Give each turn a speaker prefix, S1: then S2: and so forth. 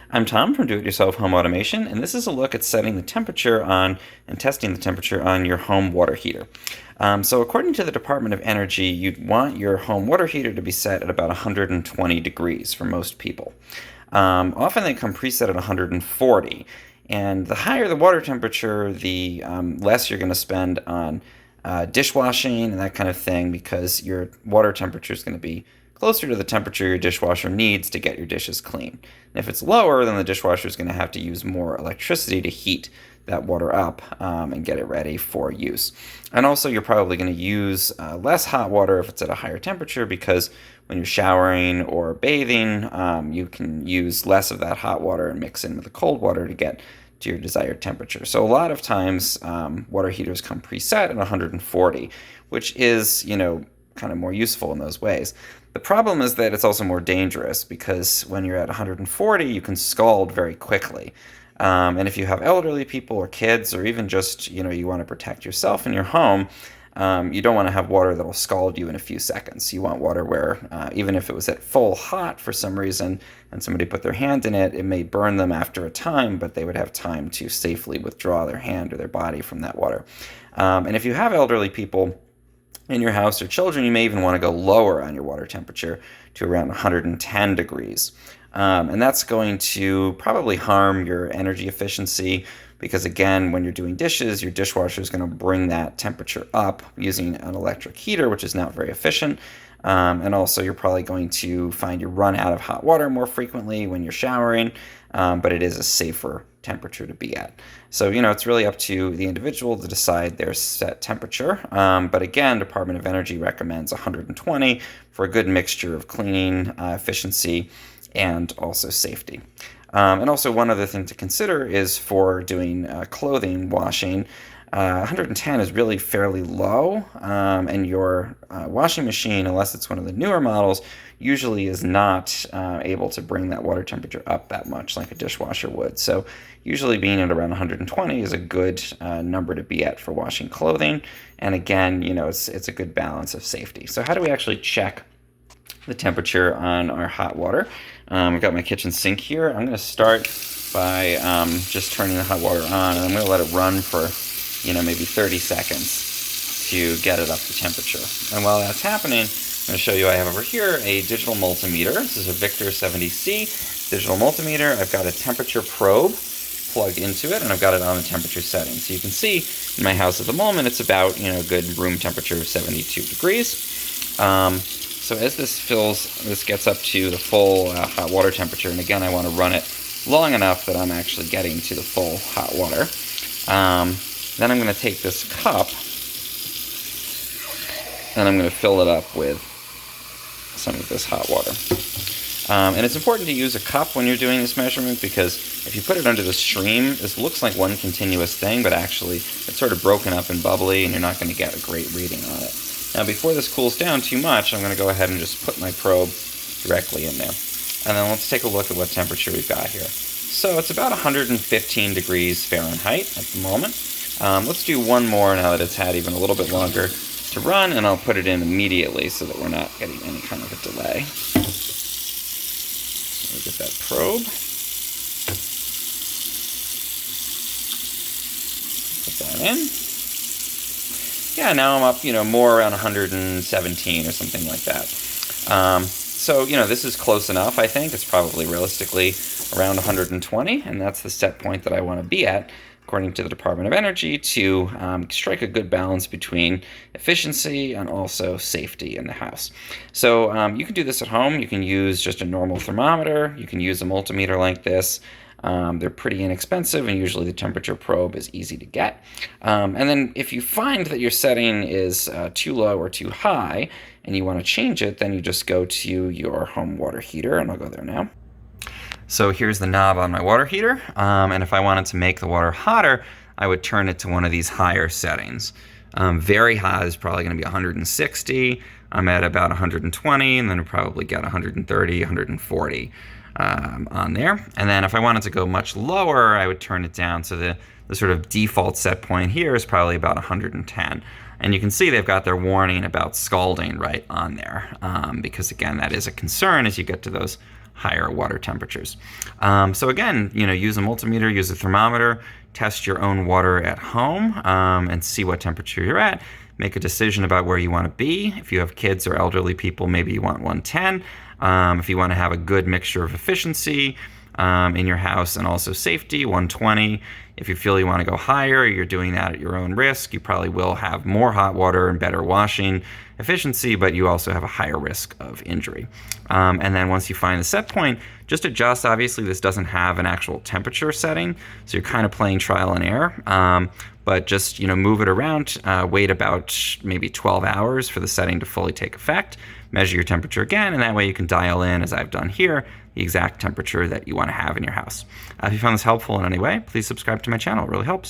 S1: I'm Tom from Do-It-Yourself Home Automation, and this is a look at setting the temperature on and testing the temperature on your home water heater. So according to the Department of Energy, you'd want your home water heater to be set at about 120 degrees for most people. Often they come preset at 140, and the higher the water temperature, the less you're going to spend on dishwashing and that kind of thing, because your water temperature is going to be closer to the temperature your dishwasher needs to get your dishes clean. And if it's lower, then the dishwasher is going to have to use more electricity to heat that water up and get it ready for use. And also, you're probably going to use less hot water if it's at a higher temperature, because when you're showering or bathing, you can use less of that hot water and mix in with the cold water to get to your desired temperature. So a lot of times, water heaters come preset at 140, which is, kind of more useful in those ways. The problem is that it's also more dangerous, because when you're at 140, you can scald very quickly. And if you have elderly people or kids, or even just, you want to protect yourself in your home, you don't want to have water that'll scald you in a few seconds. You want water where, even if it was at full hot for some reason and somebody put their hand in it, it may burn them after a time, but they would have time to safely withdraw their hand or their body from that water. And if you have elderly people in your house or children, you may even want to go lower on your water temperature to around 110 degrees. And that's going to probably harm your energy efficiency, because again, when you're doing dishes, your dishwasher is going to bring that temperature up using an electric heater, which is not very efficient. And also, you're probably going to find you run out of hot water more frequently when you're showering, but it is a safer temperature to be at. So, it's really up to the individual to decide their set temperature. But again, Department of Energy recommends 120 for a good mixture of cleaning, efficiency, and also safety. And also, one other thing to consider is for doing clothing washing. 110 is really fairly low, and your washing machine, unless it's one of the newer models, usually is not able to bring that water temperature up that much like a dishwasher would. So usually being at around 120 is a good number to be at for washing clothing. And again, it's a good balance of safety. So how do we actually check the temperature on our hot water? I've got my kitchen sink here. I'm going to start by just turning the hot water on, and I'm going to let it run for maybe 30 seconds to get it up to temperature. And while that's happening, I'm going to show you I have over here a digital multimeter. This is a Victor 70C digital multimeter. I've got a temperature probe plugged into it, and I've got it on the temperature setting. So you can see in my house at the moment, it's about, good room temperature of 72 degrees. So as this gets up to the full hot water temperature, and again, I want to run it long enough that I'm actually getting to the full hot water. Then I'm going to take this cup and I'm going to fill it up with some of this hot water. And it's important to use a cup when you're doing this measurement, because if you put it under the stream, this looks like one continuous thing, but actually it's sort of broken up and bubbly, and you're not going to get a great reading on it. Now, before this cools down too much, I'm going to go ahead and just put my probe directly in there. And then let's take a look at what temperature we've got here. So it's about 115 degrees Fahrenheit at the moment. Let's do one more now that it's had even a little bit longer to run, and I'll put it in immediately so that we're not getting any kind of a delay. We'll get that probe. Put that in. Yeah, now I'm up, more around 117 or something like that. So, this is close enough, I think. It's probably realistically around 120, and that's the set point that I want to be at, according to the Department of Energy, to strike a good balance between efficiency and also safety in the house. So you can do this at home. You can use just a normal thermometer. You can use a multimeter like this. They're pretty inexpensive, and usually the temperature probe is easy to get. And then if you find that your setting is too low or too high and you want to change it, then you just go to your home water heater, and I'll go there now. So here's the knob on my water heater, and if I wanted to make the water hotter, I would turn it to one of these higher settings. Very hot is probably going to be 160. I'm at about 120, and then I'll probably get 130, 140 on there. And then if I wanted to go much lower, I would turn it down. So the sort of default set point here is probably about 110. And you can see they've got their warning about scalding right on there, because again, that is a concern as you get to those higher water temperatures. So again, use a multimeter, use a thermometer, test your own water at home, and see what temperature you're at. Make a decision about where you want to be. If you have kids or elderly people, maybe you want 110. If you want to have a good mixture of efficiency in your house and also safety, 120. If you feel you want to go higher, you're doing that at your own risk. You probably will have more hot water and better washing efficiency, but you also have a higher risk of injury. And then once you find the set point, just adjust. Obviously, this doesn't have an actual temperature setting, so you're kind of playing trial and error. But just move it around. Wait about maybe 12 hours for the setting to fully take effect. Measure your temperature again, and that way you can dial in, as I've done here, the exact temperature that you want to have in your house. If you found this helpful in any way, please subscribe to my channel. It really helps.